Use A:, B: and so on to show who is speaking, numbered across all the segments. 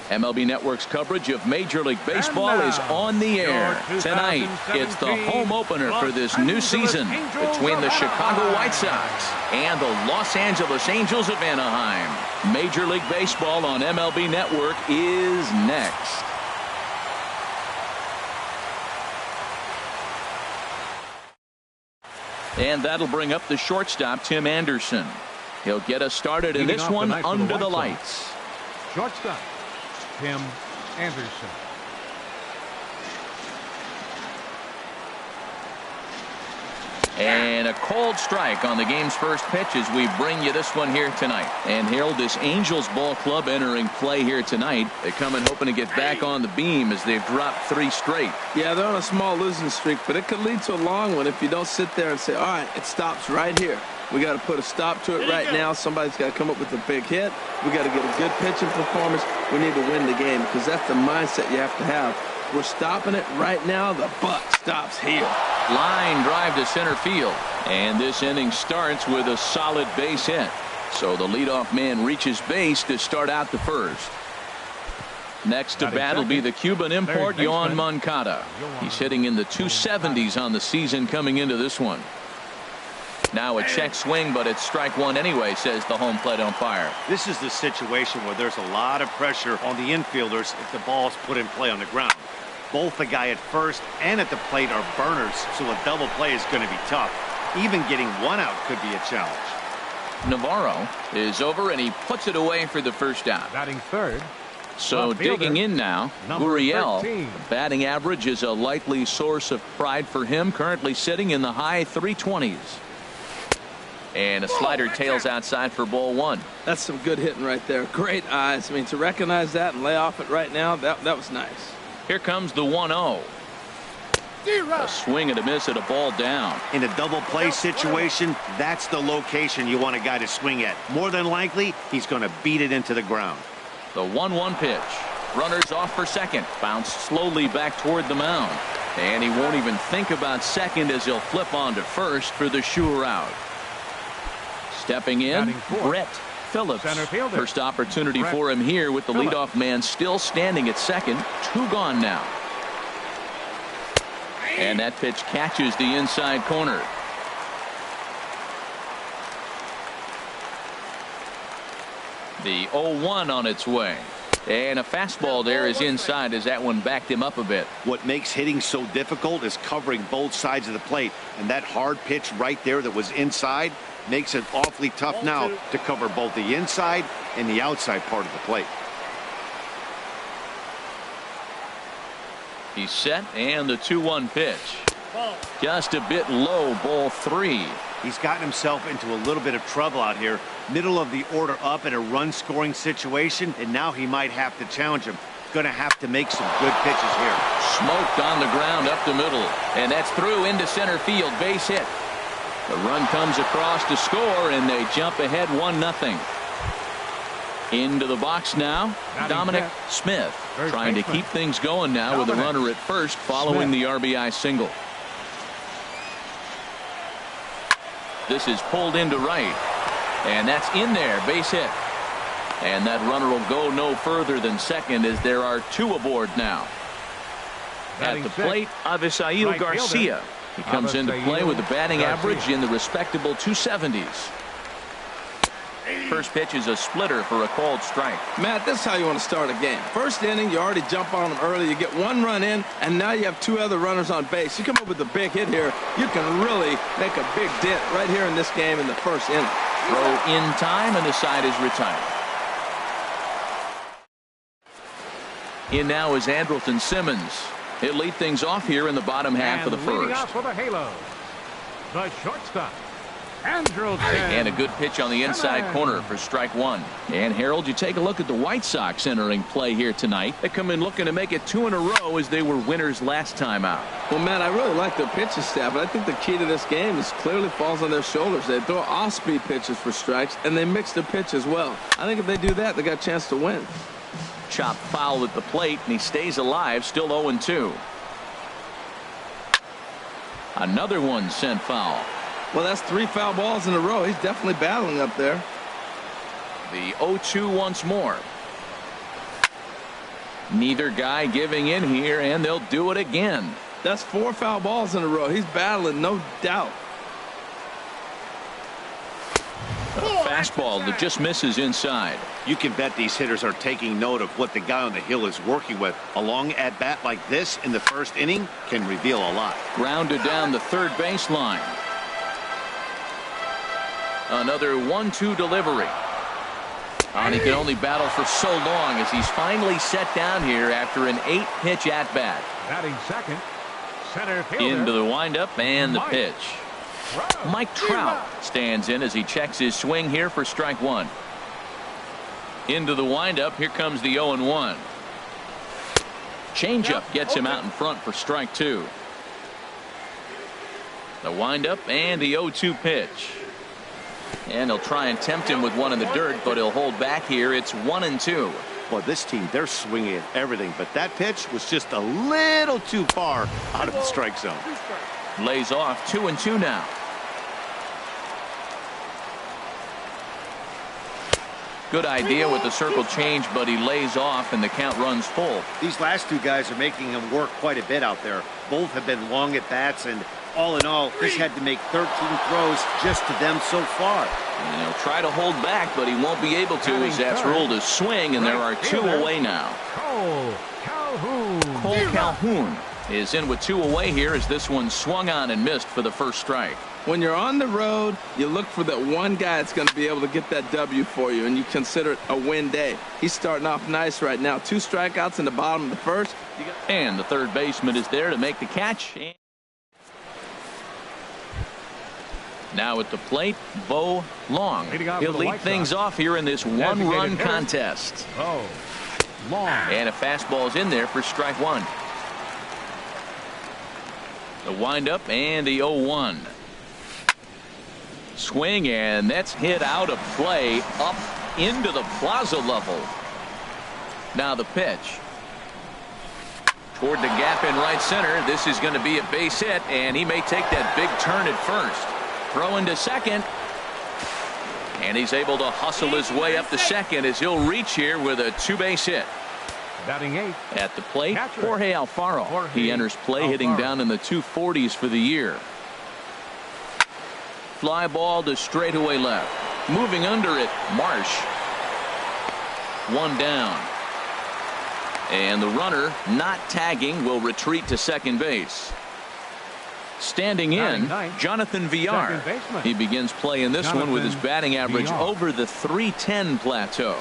A: MLB Network's coverage of Major League Baseball is on the air. Tonight, it's the home opener for this new season between the Chicago White Sox and the Los Angeles Angels of Anaheim. Major League Baseball on MLB Network is next. And that'll bring up the shortstop, Tim Anderson. He'll get us started in this one under the lights.
B: Shortstop, Tim Anderson.
A: And a cold strike on the game's first pitch as we bring you this one here tonight. And Harold, this Angels ball club entering play here tonight. They come in hoping to get back on the beam as they've dropped 3 straight.
C: Yeah, they're on a small losing streak, but it could lead to a long one if you don't sit there and say, all right, it stops right here. We got to put a stop to it right now. Somebody's got to come up with a big hit. We got to get a good pitching performance. We need to win the game because that's the mindset you have to have. We're stopping it right now. The buck stops here.
A: Line drive to center field. And this inning starts with a solid base hit. So the leadoff man reaches base to start out the first. Next to bat will be the Cuban import, Yoán Moncada. He's hitting in the 270s on the season coming into this one. Now a check swing, but it's strike one anyway, says the home plate umpire.
D: This is the situation where there's a lot of pressure on the infielders if the ball's put in play on the ground. Both the guy at first and at the plate are burners, so a double play is going to be tough. Even getting one out could be a challenge.
A: Navarro is over, and he puts it away for the first out.
B: Batting third.
A: So digging in now, Gurriel. The batting average is a likely source of pride for him, currently sitting in the high 320s. And a slider tails outside for ball one.
C: That's some good hitting right there. Great eyes. I mean, to recognize that and lay off it right now, that was nice.
A: Here comes the 1-0. A swing and a miss at a ball down.
D: In a double play situation, that's the location you want a guy to swing at. More than likely, he's going to beat it into the ground.
A: The 1-1 pitch. Runners off for second. Bounce slowly back toward the mound. And he won't even think about second as he'll flip on to first for the sure out. Stepping in, Brett Phillips. First opportunity for him here with the leadoff man still standing at second. 2 gone now. And that pitch catches the inside corner. The 0-1 on its way. And a fastball there is inside as that one backed him up a bit.
D: What makes hitting so difficult is covering both sides of the plate. And that hard pitch right there that was inside makes it awfully tough now to cover both the inside and the outside part of the plate.
A: He's set, and the 2-1 pitch. Just a bit low, ball 3.
D: He's gotten himself into a little bit of trouble out here. Middle of the order up in a run-scoring situation, and now he might have to challenge him. Going to have to make some good pitches here.
A: Smoked on the ground up the middle, and that's through into center field. Base hit. The run comes across to score, and they jump ahead 1-0. Into the box now, Dominic Smith trying to keep things going now with a runner at first following the RBI single. This is pulled into right, and that's in there, base hit. And that runner will go no further than second as there are 2 aboard now. At the plate, Avisail Garcia. He comes into play with a batting average in the respectable 270s. First pitch is a splitter for a called strike.
C: Matt, this is how you want to start a game. First inning, you already jump on them early. You get 1 run in, and now you have 2 other runners on base. You come up with a big hit here, you can really make a big dent right here in this game in the first inning.
A: Throw in time, and the side is retired. In now is Andrelton Simmons. He'll lead things off here in the bottom half of the first.
B: Off for the Halos, the shortstop, Andrelton.
A: And a good pitch on the inside corner for strike 1. And Harold, you take a look at the White Sox entering play here tonight. They come in looking to make it 2 in a row as they were winners last time out.
C: Well, Matt, I really like their pitching staff, but I think the key to this game is clearly falls on their shoulders. They throw off-speed pitches for strikes, and they mix their pitch as well. I think if they do that, they got a chance to win.
A: Chopped foul at the plate, and he stays alive, still 0-2. Another one sent foul.
C: Well, that's 3 foul balls in a row. He's definitely battling up there.
A: The 0-2 once more. Neither guy giving in here, and they'll do it again.
C: That's 4 foul balls in a row. He's battling, no doubt.
A: A fastball that just misses inside.
D: You can bet these hitters are taking note of what the guy on the hill is working with. A long at-bat like this in the first inning can reveal a lot.
A: Grounded down the third baseline. Another 1-2 delivery. And he can only battle for so long as he's finally set down here after an 8-pitch at-bat.
B: Batting second, center fielder.
A: Into the windup and the pitch. Mike Trout stands in as he checks his swing here for strike one. Into the windup. Here comes the 0-1. Changeup gets him out in front for strike two. The windup and the 0-2 pitch. And he'll try and tempt him with one in the dirt, but he'll hold back here. It's 1-2.
D: Well, this team, they're swinging at everything, but that pitch was just a little too far out of the strike zone.
A: Lays off. 2-2 now. Good idea with the circle change, but he lays off and the count runs full.
D: These last two guys are making him work quite a bit out there. Both have been long at bats, and all in all, he's had to make 13 throws just to them so far.
A: And he'll try to hold back, but he won't be able to as that's ruled a swing, and there are 2 away now. Cole Calhoun is in with 2 away here as this one swung on and missed for the first strike.
C: When you're on the road, you look for that one guy that's going to be able to get that W for you, and you consider it a win day. He's starting off nice right now. 2 strikeouts in the bottom of the first.
A: And the third baseman is there to make the catch. Now at the plate, Bo Long. He'll lead things off here in this one-run contest.
B: Long.
A: And a fastball's in there for strike one. The windup and the 0-1. Swing, and that's hit out of play up into the plaza level. Now the pitch. Toward the gap in right center. This is going to be a base hit, and he may take that big turn at first. Throw into second. And he's able to hustle his way up to second as he'll reach here with a 2-base hit.
B: Batting 8th.
A: At the plate,
B: Catcher.
A: Jorge Alfaro. He enters play hitting down in the 240s for the year. Fly ball to straightaway left. Moving under it, Marsh. 1 down. And the runner, not tagging, will retreat to second base. Standing in, Jonathan Villar. He begins play in this one with his batting average over the .310 plateau.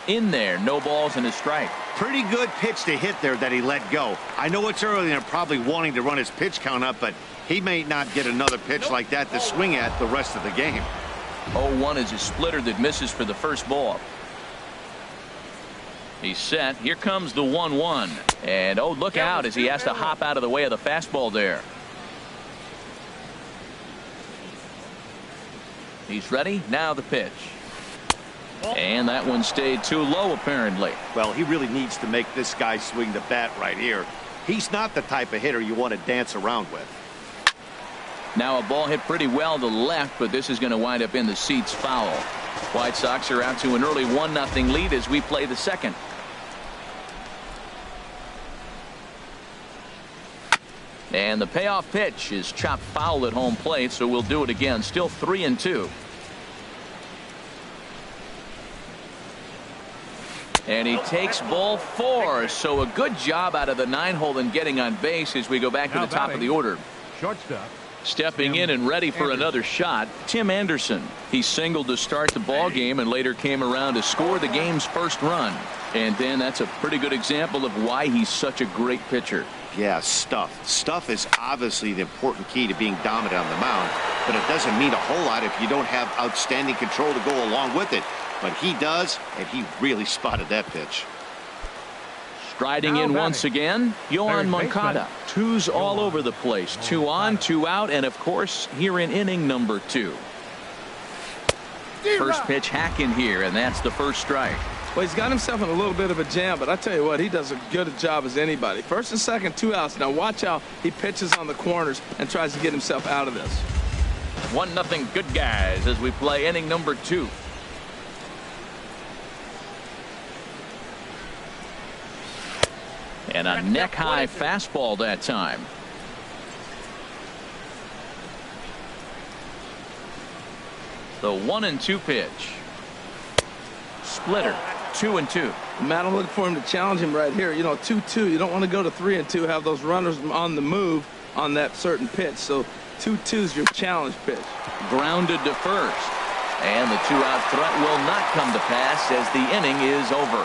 A: In there, no balls and a strike.
D: Pretty good pitch to hit there that he let go. I know it's early and they're probably wanting to run his pitch count up, but he may not get another pitch like that to swing at the rest of the game.
A: 0-1 is a splitter that misses for the first ball. He's set. Here comes the 1-1. And oh, look out as he has to hop out of the way of the fastball there. He's ready. Now the pitch. And that one stayed too low, apparently.
D: Well, he really needs to make this guy swing the bat right here. He's not the type of hitter you want to dance around with.
A: Now a ball hit pretty well to left, but this is going to wind up in the seats foul. White Sox are out to an early 1-0 lead as we play the second. And the payoff pitch is chopped foul at home plate, so we'll do it again. Still 3-2. And he takes ball 4, so a good job out of the 9-hole in getting on base as we go back to the top of the order.
B: Shortstop.
A: Stepping in and ready for another shot, Tim Anderson. He singled to start the ball game and later came around to score the game's first run. And then that's a pretty good example of why he's such a great pitcher.
D: Yeah, stuff. Stuff is obviously the important key to being dominant on the mound, but it doesn't mean a whole lot if you don't have outstanding control to go along with it. But he does, and he really spotted that pitch.
A: Striding in once again, Yohan Moncada. 2s all over the place. 2 on, 2 out, and of course, here in inning number 2. First pitch hacking here, and that's the first strike.
C: Well, he's got himself in a little bit of a jam, but I tell you what, he does as good a job as anybody. First and second, 2 outs. Now watch how he pitches on the corners and tries to get himself out of this.
A: 1-0 good guys as we play inning number 2. And a neck-high fastball that time. The 1-2 pitch. Splitter. 2-2.
C: Matt, I'm looking for him to challenge him right here. You know, 2-2. You don't want to go to 3-2, have those runners on the move on that certain pitch. So 2-2 is your challenge pitch.
A: Grounded to first. And the two-out threat will not come to pass as the inning is over.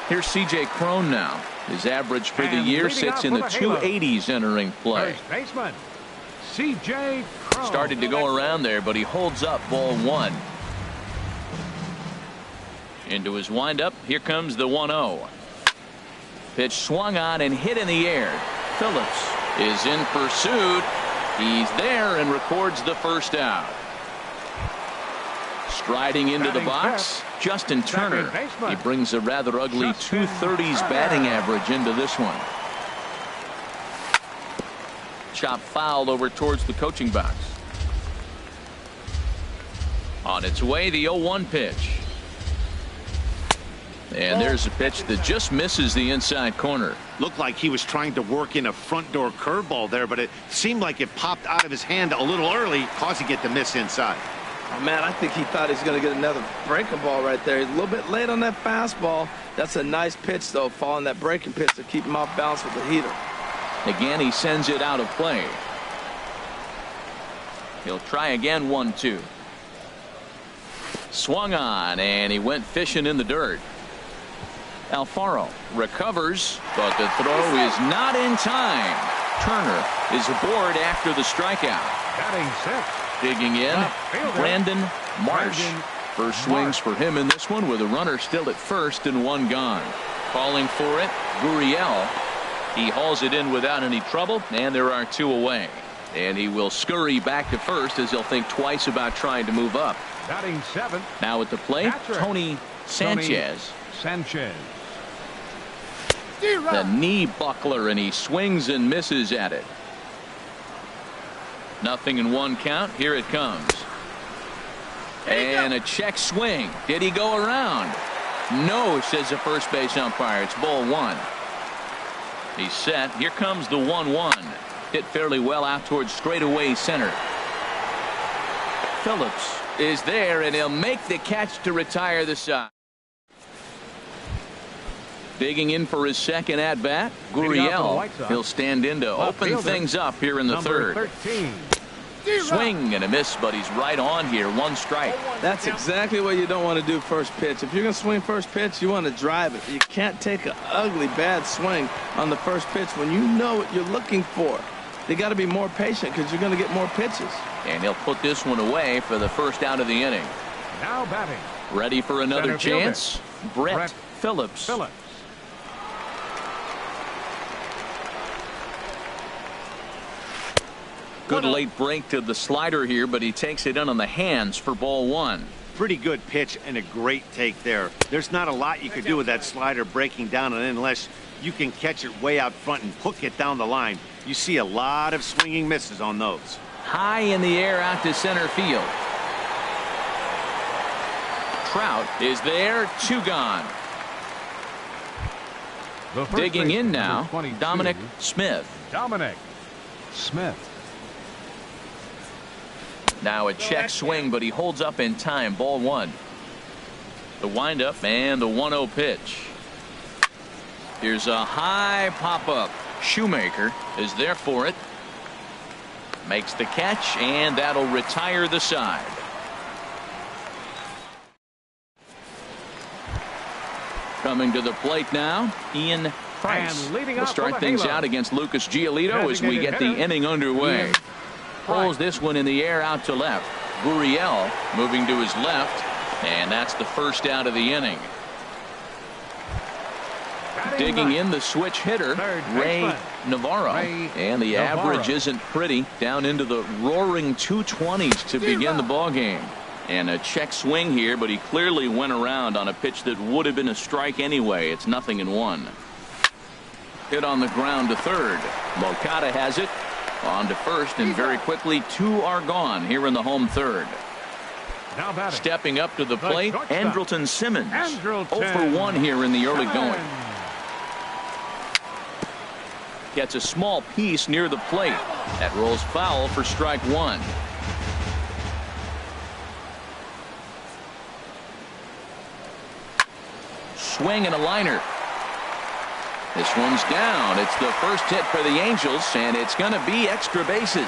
A: Here's C.J. Cron now. His average for the year sits in the 280s entering play.
B: First baseman, C.J. Cron.
A: Started to go around there, but he holds up ball one. Into his windup. Here comes the 1-0. Pitch swung on and hit in the air. Phillips is in pursuit. He's there and records the first out. Striding into the box, Justin Turner. He brings a rather ugly 230s batting average into this one. Chop foul over towards the coaching box. On its way, the 0-1 pitch. And there's a pitch that just misses the inside corner.
D: Looked like he was trying to work in a front door curveball there, but it seemed like it popped out of his hand a little early, causing it to miss inside.
C: Oh, man, I think he thought he was going to get another breaking ball right there. He's a little bit late on that fastball. That's a nice pitch, though, following that breaking pitch to keep him off balance with the heater.
A: Again, he sends it out of play. He'll try again, 1-2. Swung on, and he went fishing in the dirt. Alfaro recovers, but the throw is not in time. Turner is aboard after the strikeout.
B: Batting sixth.
A: Digging in, Brandon Marsh. First swings for him in this one with a runner still at first and one gone. Calling for it, Gurriel. He hauls it in without any trouble, and there are two away. And he will scurry back to first as he'll think twice about trying to move up.
B: Batting seventh.
A: Now at the plate, Tony Sanchez. The knee buckler, and he swings and misses at it. 0-1 count. Here it comes. And a check swing. Did he go around? No, says the first base umpire. It's ball one. He's set. Here comes the 1-1. Hit fairly well out towards straightaway center. Phillips is there, and he'll make the catch to retire the side. Digging in for his second at bat, Gurriel. He'll stand in to open things up here in the third.
B: 13.
A: Swing and a miss, but he's right on here. One strike.
C: That's exactly what you don't want to do first pitch. If you're going to swing first pitch, you want to drive it. You can't take an ugly, bad swing on the first pitch when you know what you're looking for. You got to be more patient because you're going to get more pitches.
A: And he'll put this one away for the first out of the inning.
B: Now batting.
A: Ready for another chance? Brett Phillips. Good late break to the slider here, but he takes it in on the hands for ball one.
D: Pretty good pitch and a great take there. There's not a lot you could do with that slider breaking down and in unless you can catch it way out front and hook it down the line. You see a lot of swinging misses on those.
A: High in the air out to center field. Trout is there, two gone. Digging in now, Dominic Smith. Now a check swing, but he holds up in time. Ball one. The windup and the 1-0 pitch. Here's a high pop-up. Shoemaker is there for it. Makes the catch, and that'll retire the side. Coming to the plate now, Ian Price will start things out against Lucas Giolito as we get the inning underway. Pulls this one in the air out to left. Gurriel moving to his left, and that's the first out of the inning. Digging in the switch hitter, Ray Navarro, and the average isn't pretty, down into the roaring 220s to begin the ball game. And a check swing here, but he clearly went around on a pitch that would have been a strike anyway. It's 0-1. Hit on the ground to third. Moncada has it. On to first, and very quickly two are gone here in the home third.
B: Now batting.
A: Stepping up to the
B: The
A: plate,
B: shortstop.
A: Andrelton Simmons.
B: Andrelton.
A: 0 for 1 here in the early
B: Simmons.
A: going. Gets a small piece near the plate. That rolls foul for strike one. Swing and a liner. This one's down. It's the first hit for the Angels, and it's going to be extra bases.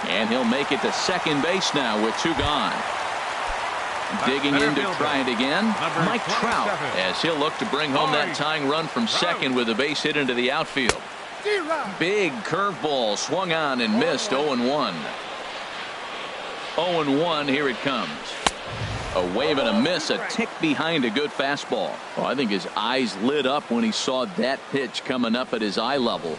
A: And he'll make it to second base now with 2 gone. Digging in to try it again, Mike Trout, as he'll look to bring home that tying run from second with a base hit into the outfield. Big curveball swung on and missed. 0-1. 0-1. Here it comes. A wave and a miss, a tick behind a good fastball. Well, I think his eyes lit up when he saw that pitch coming up at his eye level.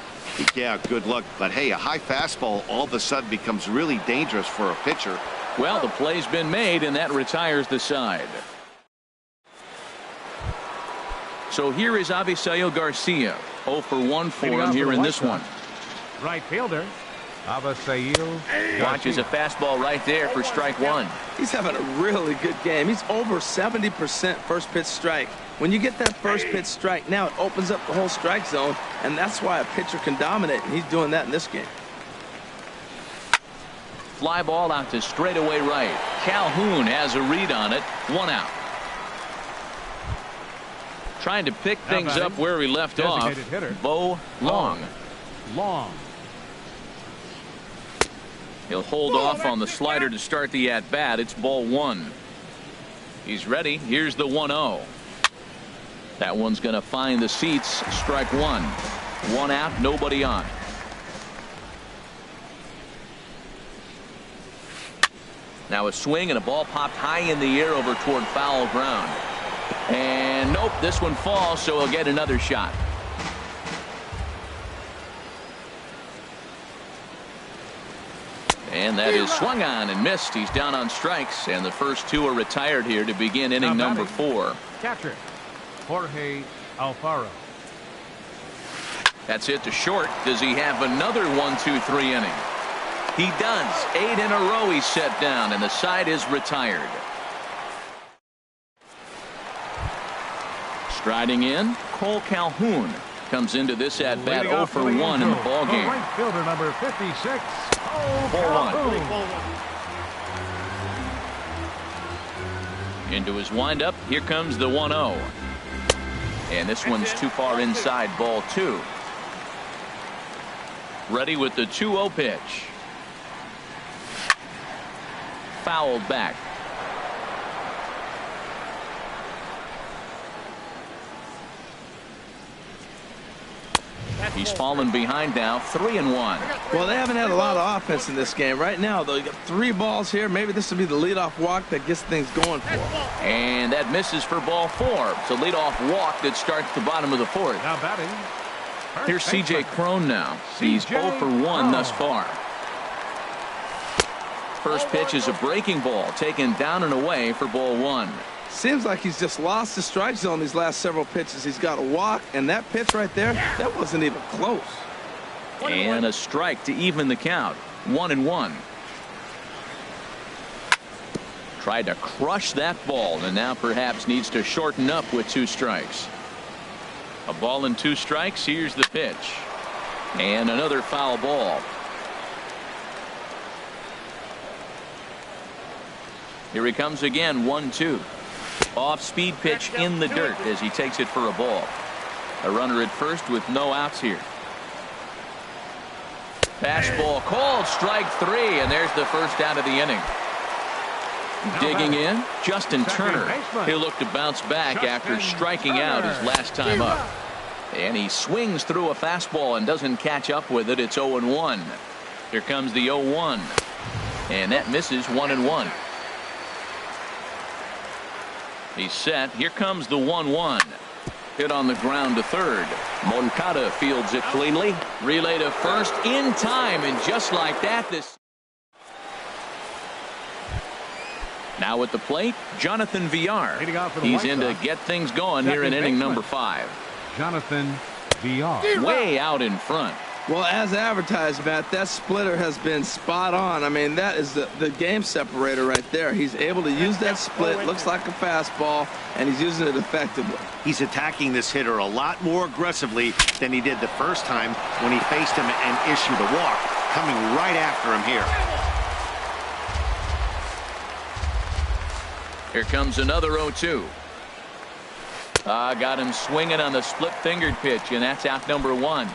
E: Yeah, good luck. But hey, a high fastball all of a sudden becomes really dangerous for a pitcher.
A: Well, the play's been made, and that retires the side. So here is Avisail Garcia. 0 for 1 for him here in this one.
B: Right fielder, Avisail.
A: Watches a fastball right there for strike one.
C: He's having a really good game. He's over 70% first pitch strike. When you get that first pitch strike, now it opens up the whole strike zone, and that's why a pitcher can dominate, and he's doing that in this game.
A: Fly ball out to straightaway right. Calhoun has a read on it. 1 out. Trying to pick things up where he left off. Bo Long. He'll hold off on the slider to start the at-bat. It's ball 1. He's ready. Here's the 1-0. That one's going to find the seats. Strike 1. 1 out, nobody on. Now a swing and a ball popped high in the air over toward foul ground. And nope, this one falls, so he'll get another shot. And that is swung on and missed. He's down on strikes, and the first 2 are retired here to begin inning number 4.
B: Catcher, Jorge Alfaro.
A: That's it to short. Does he have another 1-2-3 inning? He does. 8 in a row he's set down, and the side is retired. Striding in, Cole Calhoun comes into this at bat 0 for 1 in the ball game.
B: Right fielder number 56.
A: Ball 1. Into his windup. Here comes the 1-0. And this one's too far inside. Ball 2. Ready with the 2-0 pitch. Fouled back. He's fallen behind now. 3-1.
C: Well, they haven't had a lot of offense in this game. Right now, though, you got 3 balls here. Maybe this will be the leadoff walk that gets things going for him.
A: And that misses for ball 4. It's a leadoff walk that starts the bottom of the 4th.
B: Now batting.
A: Here's C.J. Cron now. He's 0 for 1 thus far. First pitch is a breaking ball taken down and away for ball 1.
C: Seems like he's just lost the strike zone these last several pitches. He's got a walk, and that pitch right there, that wasn't even close.
A: And a strike to even the count. 1-1. Tried to crush that ball, and now perhaps needs to shorten up with 2 strikes. A ball and 2 strikes. Here's the pitch. And another foul ball. Here he comes again. 1-2. Off-speed pitch in the dirt as he takes it for a ball. A runner at first with no outs here. Fastball called. Strike 3, and there's the first out of the inning. Digging in, Justin Turner. He'll look to bounce back after striking out his last time up. And he swings through a fastball and doesn't catch up with it. It's 0-1. Here comes the 0-1. And that misses. 1-1. He's set. Here comes the 1-1. Hit on the ground to third. Moncada fields it cleanly. Relay to first in time, and just like that, this. Now at the plate, Jonathan Villar. He's in to get things going here in inning number 5.
B: Jonathan Villar.
A: Way out in front.
C: Well, as advertised, Matt, that splitter has been spot on. I mean, that is the game separator right there. He's able to use that split, looks like a fastball, and he's using it effectively.
D: He's attacking this hitter a lot more aggressively than he did the first time when he faced him and issued a walk, coming right after him here.
A: Here comes another 0-2. Got him swinging on the split-fingered pitch, and that's out number 1.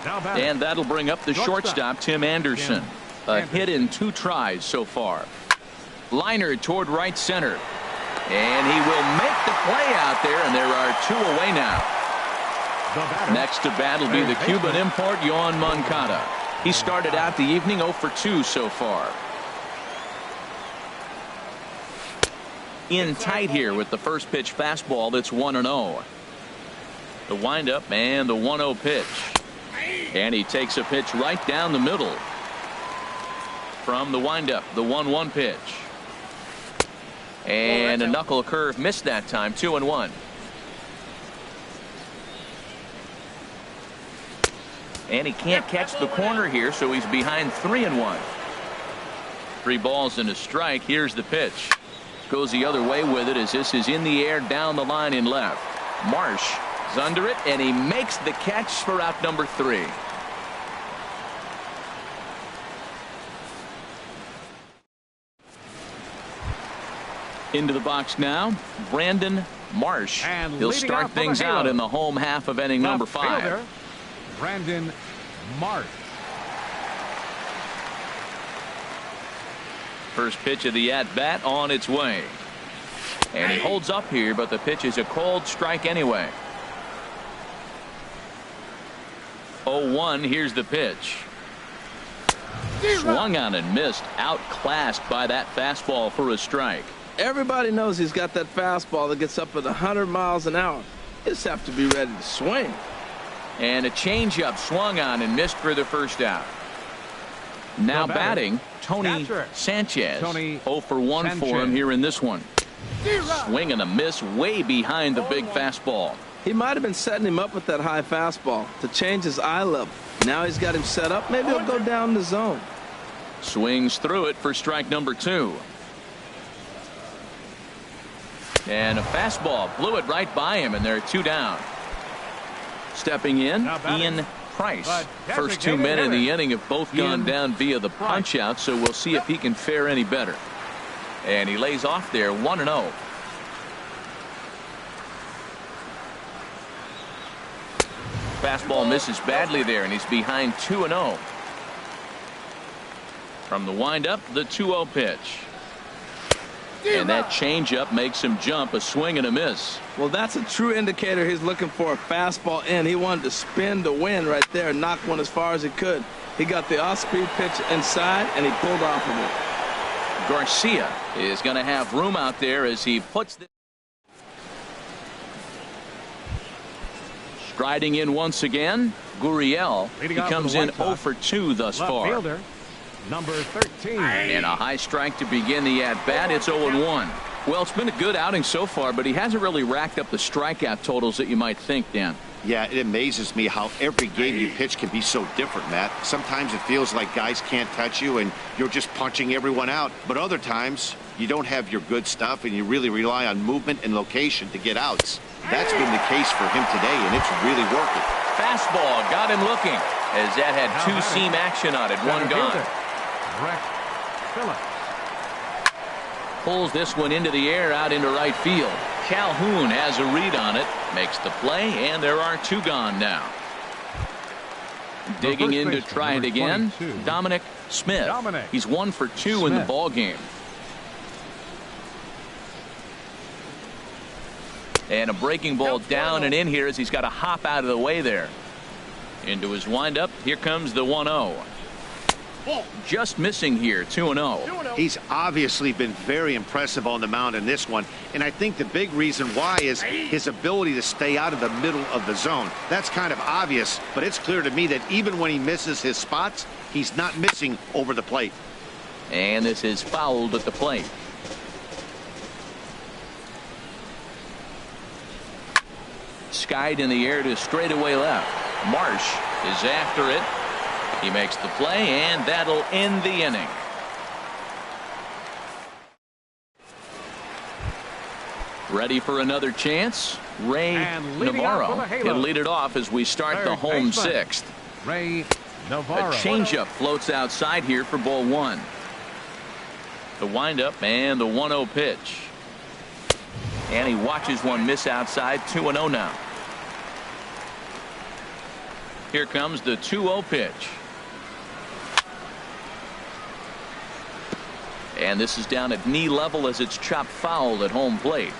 A: And that'll bring up the shortstop, Tim Anderson. A hit in 2 tries so far. Liner toward right center. And he will make the play out there, and there are 2 away now. Next to bat will be the Cuban import, Yoan Moncada. He started out the evening 0 for 2 so far. In tight here with the first pitch fastball that's 1-0. The windup and the 1-0 pitch. And he takes a pitch right down the middle. From the windup, the 1-1 pitch. And a knuckle curve missed that time, 2-1. And he can't catch the corner here, so he's behind 3-1. 3 balls and a strike. Here's the pitch. Goes the other way with it as this is in the air down the line in left. Marsh is under it, and he makes the catch for out number 3. Into the box now, Brandon Marsh.
B: And
A: he'll start things out in the home half of inning number 5.
B: Fielder, Brandon Marsh.
A: First pitch of the at-bat on its way. And he holds up here, but the pitch is a cold strike anyway. 0-1, here's the pitch. Swung on and missed, outclassed by that fastball for a strike.
C: Everybody knows he's got that fastball that gets up at 100 miles an hour. You just have to be ready to swing.
A: And a changeup swung on and missed for the first out. Now batting, Tony Sanchez. 0 for 1 for him here in this one. Swing and a miss way behind the big fastball.
C: He might have been setting him up with that high fastball to change his eye level. Now he's got him set up. Maybe he'll go down the zone.
A: Swings through it for strike number 2. And a fastball blew it right by him, and there are 2 down. Stepping in, Ian Price. First 2 men in the inning have both gone down via the punch out, so we'll see if he can fare any better. And he lays off there 1-0. Fastball misses badly there, and he's behind 2-0. From the windup, the 2-0 pitch. And that changeup makes him jump, a swing and a miss.
C: Well, that's a true indicator he's looking for a fastball in. He wanted to spin to win right there, knock one as far as he could. He got the off-speed pitch inside, and he pulled off of it.
A: Garcia is going to have room out there as he puts the striding in once again. Gurriel. He comes in 0 for 2 thus far.
B: Fielder, number 13.
A: And a high strike to begin the at-bat. It's 0-1. Well, it's been a good outing so far, but he hasn't really racked up the strikeout totals that you might think, Dan.
E: Yeah, it amazes me how every game you pitch can be so different, Matt. Sometimes it feels like guys can't touch you and you're just punching everyone out. But other times, you don't have your good stuff and you really rely on movement and location to get outs. That's been the case for him today, and it's really working.
A: Fastball got him looking as that had 2-seam action on it. 1 gone.
B: Rex Phillips.
A: Pulls this one into the air out into right field. Calhoun has a read on it, makes the play, and there are 2 gone now. Digging in to try it again, Dominic Smith. He's 1 for 2 in the ball game. And a breaking ball down and in here as he's got to hop out of the way there. Into his windup. Here comes the 1-0. Just missing here, 2-0.
D: He's obviously been very impressive on the mound in this one, and I think the big reason why is his ability to stay out of the middle of the zone. That's kind of obvious, but it's clear to me that even when he misses his spots, he's not missing over the plate.
A: And this is fouled at the plate. Skied in the air to straightaway left. Marsh is after it. He makes the play, and that'll end the inning. Ready for another chance? Ray Navarro. He'll lead it off as we start the home sixth.
B: Ray Navarro.
A: A changeup floats outside here for ball one. The windup and the 1-0 pitch. And he watches one miss outside. 2-0 now. Here comes the 2-0 pitch. And this is down at knee level as it's chopped foul at home plate.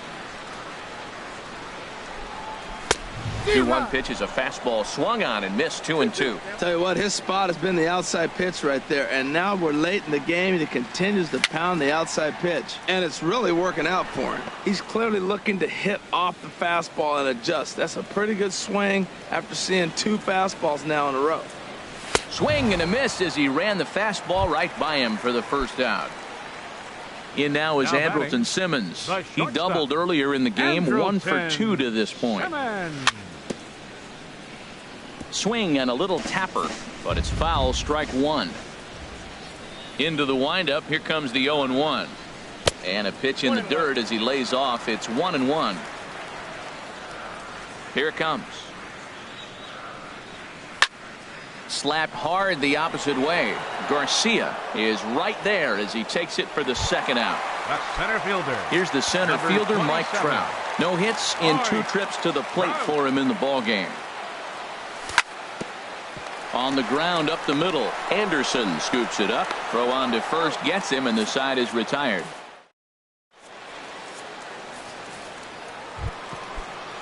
A: 2-1 pitch is a fastball swung on and missed. 2-2.
C: Tell you what, his spot has been the outside pitch right there, and now we're late in the game and he continues to pound the outside pitch, and it's really working out for him. He's clearly looking to hit off the fastball and adjust. That's a pretty good swing after seeing 2 fastballs now in a row.
A: Swing and a miss as he ran the fastball right by him for the first out. In now is Andrelton Simmons. He doubled earlier in the game. 1 for 2 to this point. Swing and a little tapper, but it's foul. Strike 1. Into the windup. Here comes the 0-1. And a pitch in the dirt as he lays off. It's 1-1. Here it comes. Slapped hard the opposite way. Garcia is right there as he takes it for the second out.
B: The center fielder.
A: Here's the center fielder, Mike Trout. No hits in 2 trips to the plate for him in the ball game. On the ground up the middle. Anderson scoops it up. Throw on to first gets him, and the side is retired.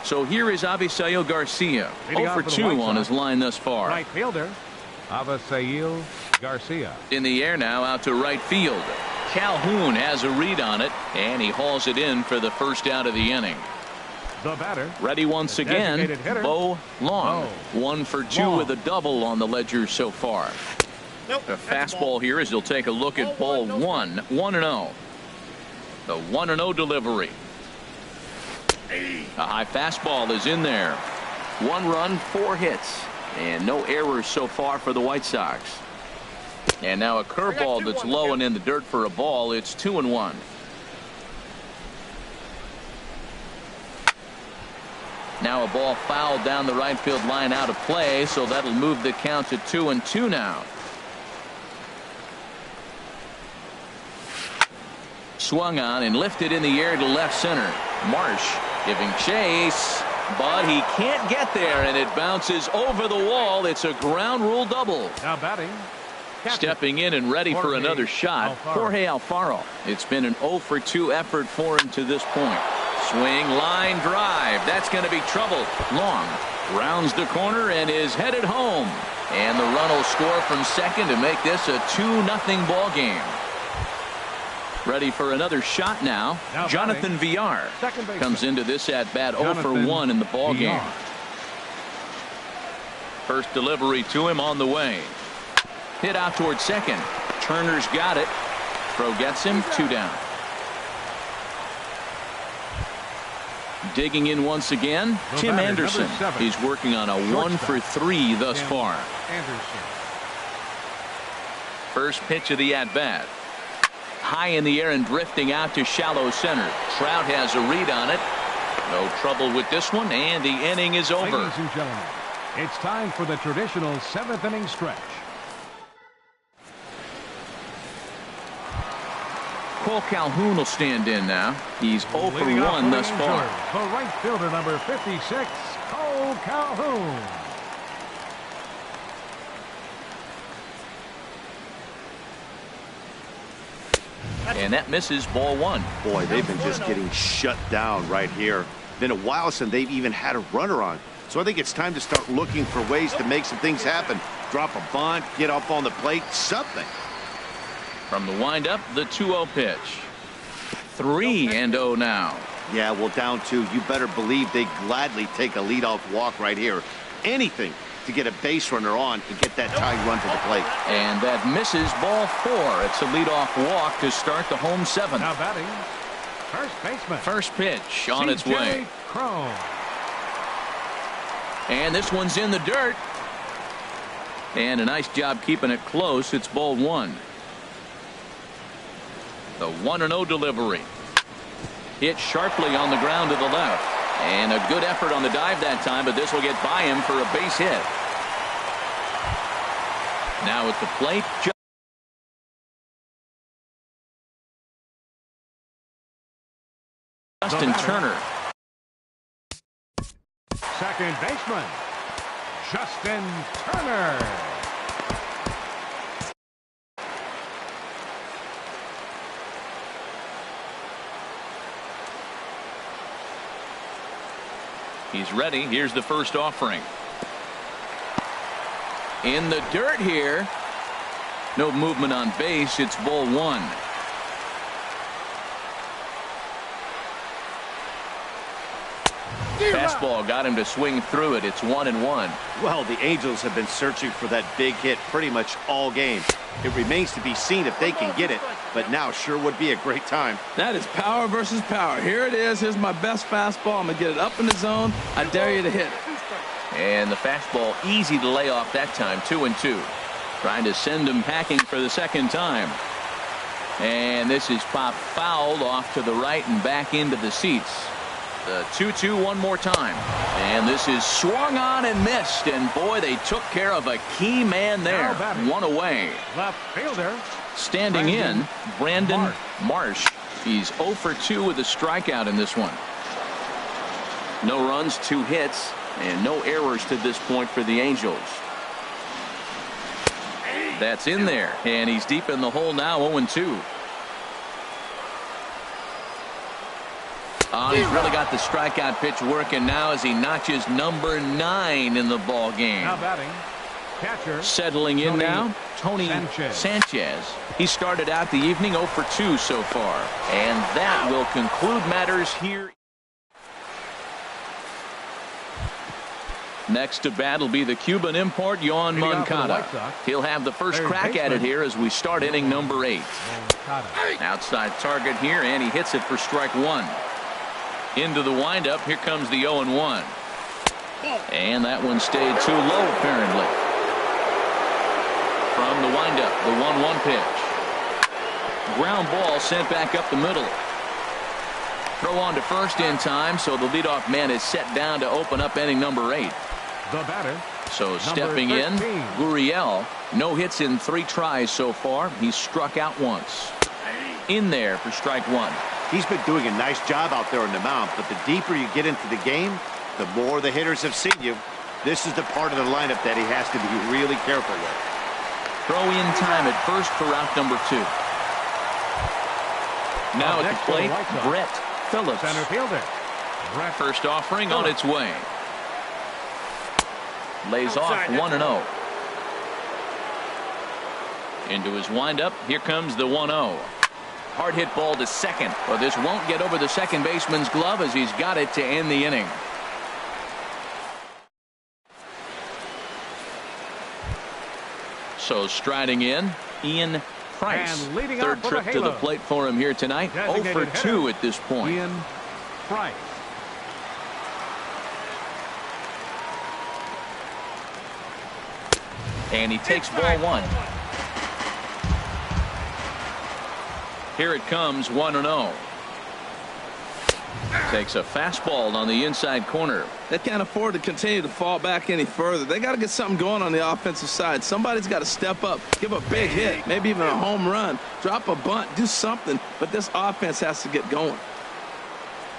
A: So here is Avisail Garcia. 0 for 2 on his line thus far.
B: Right fielder, Avisail Garcia.
A: In the air now out to right field. Calhoun has a read on it, and he hauls it in for the first out of the inning.
B: The batter.
A: Ready once again, Bo Long. 1 for 2 with a double on the ledger so far. A fastball here as he'll take a look at ball 1. 1-0. The 1-0 delivery. A high fastball is in there. 1 run, 4 hits, and no errors so far for the White Sox. And now a curveball that's low and in the dirt for a ball. It's 2-1. Now a ball fouled down the right field line out of play, so that'll move the count to 2-2 now. Swung on and lifted in the air to left center. Marsh giving chase, but he can't get there, and it bounces over the wall. It's a ground rule double.
B: Now batting.
A: Stepping in and ready for another shot, Jorge Alfaro. It's been an 0 for 2 effort for him to this point. Swing, line drive. That's going to be trouble. Long rounds the corner and is headed home. And the run will score from second to make this a 2-0 ball game. Ready for another shot now. Jonathan Villar comes into this at bat 0 for 1 in the ball game. First delivery to him on the way. Hit out toward second. Turner's got it. Throw gets him. 2 down. Digging in once again, Tim Anderson. He's working on a 1 for 3 thus far. First pitch of the at-bat. High in the air and drifting out to shallow center. Trout has a read on it. No trouble with this one, and the inning is over.
B: Ladies and gentlemen, it's time for the traditional 7th inning stretch.
A: Cole Calhoun will stand in now. He's 0 for 1 thus far.
B: The right fielder, number 56, Cole Calhoun.
A: And that misses ball 1.
E: Boy, they've been just getting shut down right here. Been a while since they've even had a runner on. So I think it's time to start looking for ways to make some things happen. Drop a bunt, get up on the plate, something.
A: From the windup, the 2-0 pitch. 3-0 now.
E: Yeah, well, down 2. You better believe they gladly take a leadoff walk right here. Anything to get a base runner on and get that tying run to the plate.
A: And that misses ball 4. It's a leadoff walk to start the home 7th.
B: Now batting, first baseman.
A: First pitch on its way.
B: Cron.
A: And this one's in the dirt. And a nice job keeping it close. It's ball one. The 1-0 delivery. Hit sharply on the ground to the left. And a good effort on the dive that time, but this will get by him for a base hit. Now at the plate, Justin Turner.
B: Second baseman, Justin Turner.
A: He's ready. Here's the first offering. In the dirt here. No movement on base. It's ball one. Fastball got him to swing through it. It's 1-1.
D: Well, the Angels have been searching for that big hit pretty much all game. It remains to be seen if they can get it, but now sure would be a great time.
C: That is power versus power. Here it is. Here's my best fastball. I'm going to get it up in the zone. I dare you to hit it.
A: And the fastball easy to lay off that time. 2-2. Trying to send him packing for the second time. And this is popped foul off to the right and back into the seats. The 2-2 one more time. And this is swung on and missed. And boy, they took care of a key man there. One away.
B: Left fielder.
A: Standing in, Brandon Marsh. He's 0 for 2 with a strikeout in this one. No runs, 2 hits, and no errors to this point for the Angels. That's in there, and he's deep in the hole now, 0-2. Oh, he's really got the strikeout pitch working now as he notches number 9 in the ball game.
B: Now batting, catcher.
A: Settling in now, Tony Sanchez. He started out the evening 0 for 2 so far. And that will conclude matters here. Next to bat will be the Cuban import, Yoan Moncada. He'll have the first crack at it here as we start inning number 8. Outside target here, and he hits it for strike 1. Into the windup. Here comes the 0-1. And that one stayed too low, apparently. From the windup, the 1-1 pitch. Ground ball sent back up the middle. Throw on to first in time, so the leadoff man is set down to open up inning number 8.
B: The batter.
A: So stepping in, Gurriel. No hits in 3 tries so far. He's struck out once. In there for strike 1.
D: He's been doing a nice job out there on the mound, but the deeper you get into the game, the more the hitters have seen you. This is the part of the lineup that he has to be really careful with.
A: Throw in time at first for out number 2. Now at the plate, Brett Phillips.
B: Center fielder.
A: First offering on its way. Lays off 1-0. Into his windup. Here comes the 1-0. Hard hit ball to second. Well, this won't get over the second baseman's glove as he's got it to end the inning. So striding in, Ian Price. Third trip to the plate for him here tonight. 0 for 2 at this point.
B: Ian Price.
A: And he takes ball 1. Here it comes, 1-0. Takes a fastball on the inside corner.
C: They can't afford to continue to fall back any further. They got to get something going on the offensive side. Somebody's got to step up, give a big hit, maybe even a home run, drop a bunt, do something. But this offense has to get going.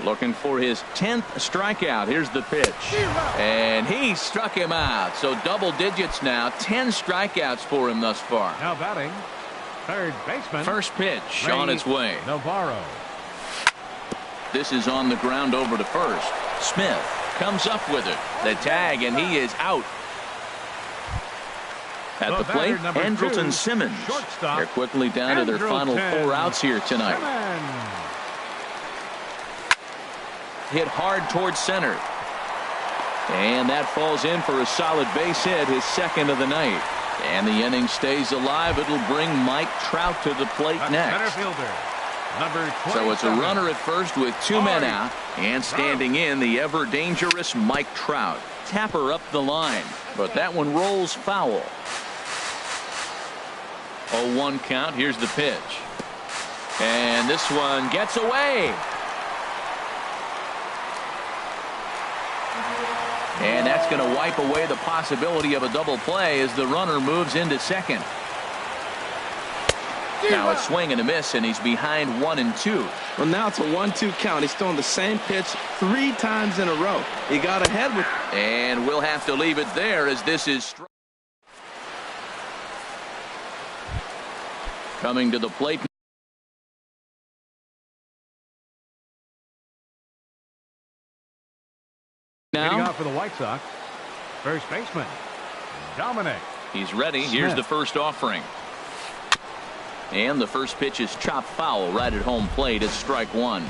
A: Looking for his 10th strikeout. Here's the pitch. And he struck him out. So double digits now. 10 strikeouts for him thus far.
B: Now batting, third baseman.
A: First pitch on its way.
B: Navarro.
A: This is on the ground over to first. Smith comes up with it. The tag, and he is out. At the plate, Andrelton Simmons. They're quickly down to their final 4 outs here tonight. Hit hard towards center. And that falls in for a solid base hit, his second of the night. And the inning stays alive. It'll bring Mike Trout to the plate next. So it's a runner at first with 2 men out. And standing in, the ever-dangerous Mike Trout. Tapper up the line. But that one rolls foul. 0-1 count. Here's the pitch. And this one gets away. And that's going to wipe away the possibility of a double play as the runner moves into second. Now a swing and a miss, and he's behind 1-2.
C: Well, now it's a 1-2 count. He's throwing the same pitch 3 times in a row. He got ahead with.
A: And we'll have to leave it there as this is coming to the plate.
B: Leading off for the White Sox, first baseman, Dominic.
A: He's ready. Here's the first offering. And the first pitch is chopped foul right at home plate. It's strike one.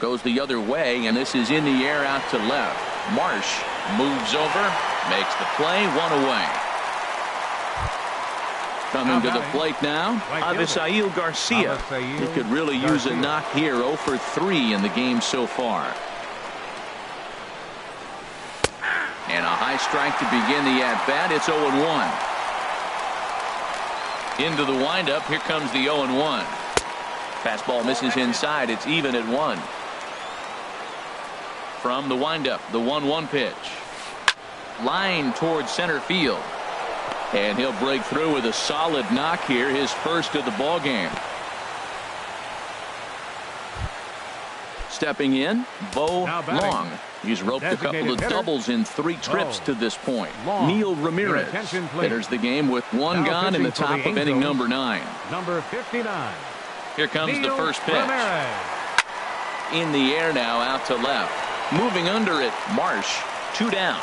A: Goes the other way, and this is in the air out to left. Marsh moves over, makes the play, 1 away. Coming to the plate now, Avisail Garcia. He could really use a knock here. 0 for 3 in the game so far. And a high strike to begin the at-bat. It's 0-1. Into the windup. Here comes the 0-1. Fastball misses inside. It's even at 1. From the windup, the 1-1 pitch. Line towards center field. And he'll break through with a solid knock here, his first of the ball game. Stepping in, Bo Long. He's roped a couple of doubles in 3 trips to this point. Neil Ramirez enters the game with 1 gone in the top of inning number 9.
B: Number 59.
A: Here comes the first pitch. In the air now, out to left. Moving under it, Marsh, 2 down.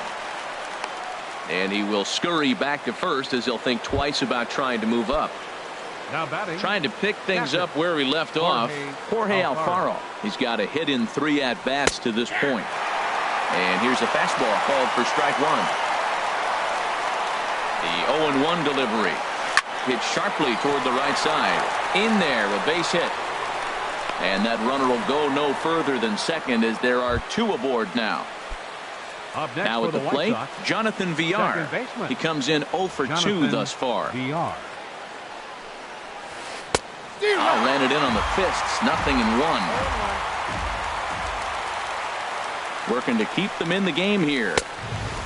A: And he will scurry back to first as he'll think twice about trying to move up.
B: Now batting,
A: trying to pick things up where he left off. Jorge Alfaro. He's got a hit in 3 at-bats to this point. And here's a fastball called for strike 1. The 0-1 delivery. Hit sharply toward the right side. In there, a base hit. And that runner will go no further than second as there are 2 aboard now. Now at the plate, Jonathan Villar. He comes in 0 for 2 thus far. Ran it in on the fists. 0-1. Working to keep them in the game here.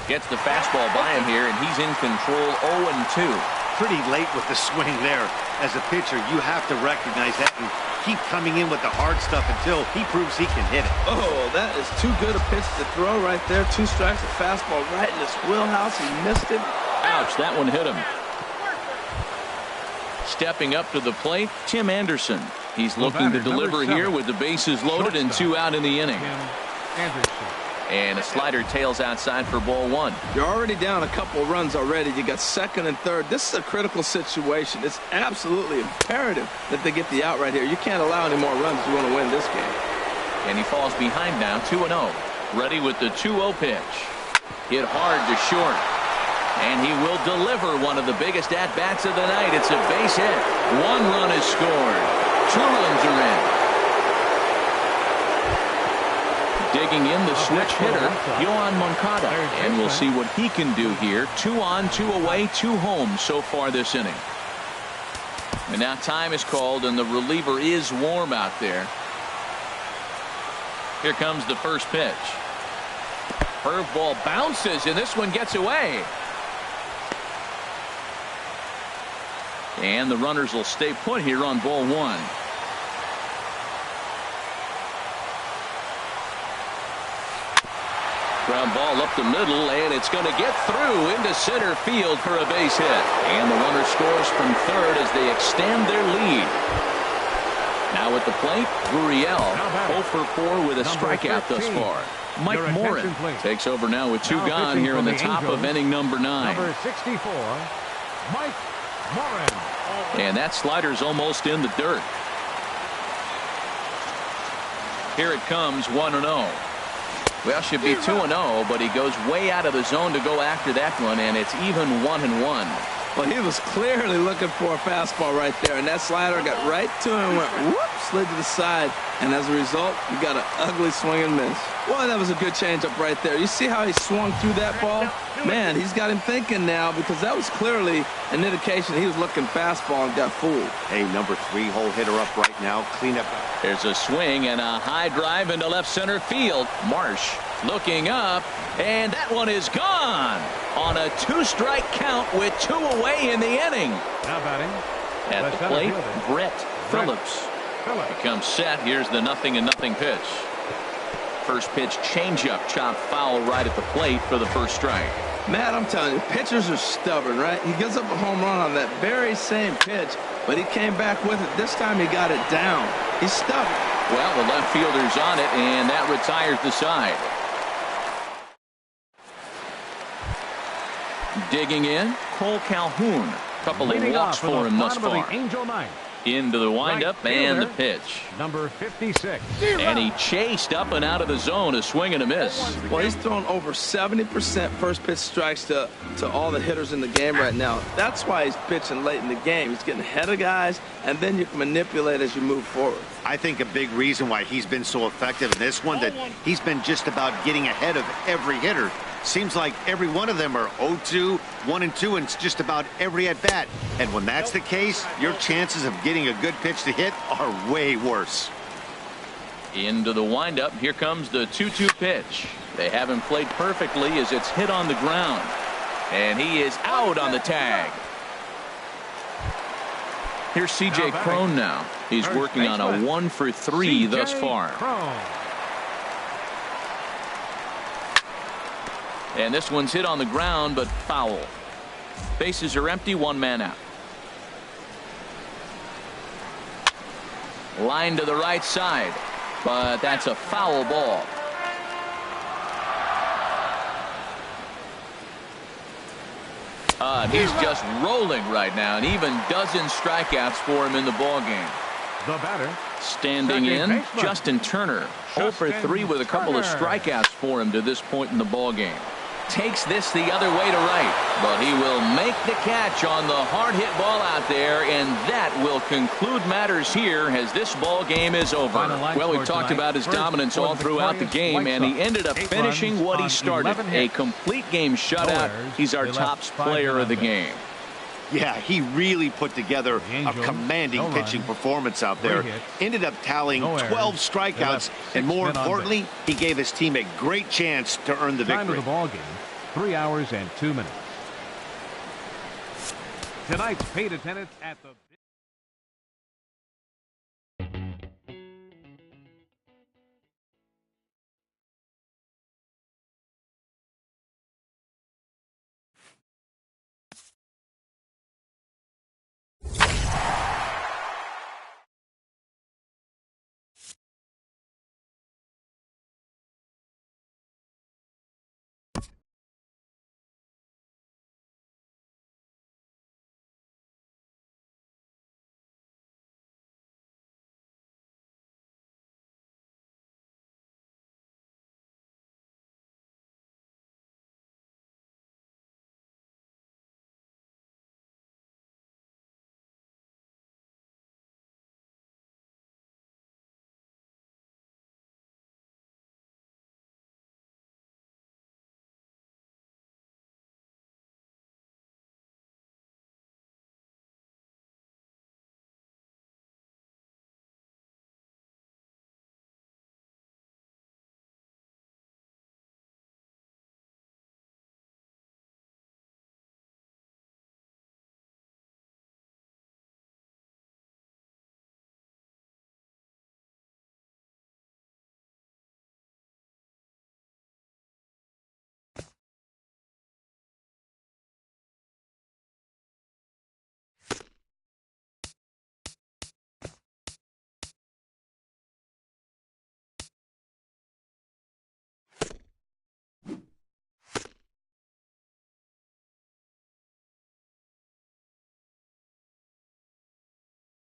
A: Gets the fastball by him here, and he's in control. 0-2.
D: Pretty late with the swing there. As a pitcher, you have to recognize that and keep coming in with the hard stuff until he proves he can hit it.
C: Oh, that is too good a pitch to throw right there. 2 strikes, a fastball right in his wheelhouse. He missed it.
A: Ouch, that one hit him. Stepping up to the plate, Tim Anderson. He's looking to deliver here with the bases loaded and 2 out in the inning. And a slider tails outside for ball 1.
C: You're already down a couple runs already. You got second and third. This is a critical situation. It's absolutely imperative that they get the out right here. You can't allow any more runs if you want to win this game.
A: And he falls behind now, 2-0. Ready with the 2-0 pitch. Hit hard to short. And he will deliver one of the biggest at-bats of the night. It's a base hit. 1 run is scored. 2 runs are in. Digging in the switch hitter, Yohan Moncada. And we'll see what he can do here. 2 on, 2 away, 2 home so far this inning. And now time is called, and the reliever is warm out there. Here comes the first pitch. Curveball bounces, and this one gets away. And the runners will stay put here on ball 1. Ground ball up the middle, and it's going to get through into center field for a base hit. And the runner scores from third as they extend their lead. Now at the plate, Gurriel, 0 for 4 with a strikeout thus far. Mike Morin takes over now with 2 gone here in the top of inning number 9.
B: Number 64, Mike Morin.
A: And that slider's almost in the dirt. Here it comes, 1-0. Well, should be 2-0, but he goes way out of the zone to go after that one, and it's even 1-1.
C: Well, he was clearly looking for a fastball right there, and that slider got right to him, went whoop, slid to the side, and as a result, you got an ugly swing and miss. Well, that was a good changeup right there. You see how he swung through that ball? Man, he's got him thinking now because that was clearly an indication he was looking fastball and got fooled.
E: Hey, number 3 hole hitter up right now. Clean up.
A: There's a swing and a high drive into left center field. Marsh looking up, and that one is gone on a 2-strike count with 2 away in the inning.
B: Now batting.
A: At the plate, Brett Phillips becomes set. Here's the 0-0 pitch. First pitch changeup, chopped foul right at the plate for the first strike.
C: Matt, I'm telling you, pitchers are stubborn, right? He gives up a home run on that very same pitch, but he came back with it. This time he got it down. He's stubborn. Well, the left fielder's on it, and that retires the side. Digging in, Cole Calhoun. Couple of walks for him thus far. Into the windup and the pitch.
B: Number 56.
A: And he chased up and out of the zone, a swing and a miss.
C: Well, he's thrown over 70% first pitch strikes to all the hitters in the game right now. That's why he's pitching late in the game. He's getting ahead of guys, and then you can manipulate as you move forward.
E: I think a big reason why he's been so effective in this one, that he's been just about getting ahead of every hitter. Seems like every one of them are 0-2, 1-2, and it's just about every at-bat. And when that's the case, your chances of getting a good pitch to hit are way worse.
A: Into the windup. Here comes the 2-2 pitch. They have him played perfectly as it's hit on the ground. And he is out on the tag. Here's C.J. Cron now. He's working on a 1-for-3 thus far. And this one's hit on the ground, but foul. Bases are empty, 1 man out. Line to the right side, but that's a foul ball. He's just rolling right now, and even dozens strikeouts for him in the ball game.
B: The batter.
A: Standing in, Justin Turner. 0-for-3 with a couple of strikeouts for him to this point in the ball game. Takes this the other way to right, but he will make the catch on the hard hit ball out there, and that will conclude matters here as this ball game is over. Well, we've talked about his dominance all throughout the game, and he ended up finishing what he started. A complete game shutout. He's our top player of the game.
E: Yeah, he really put together a commanding pitching performance out there. Ended up tallying 12 strikeouts, and more importantly, he gave his team a great chance to earn the victory.
B: Time of the ball game, 3 hours and 2 minutes. Tonight's paid attendance at the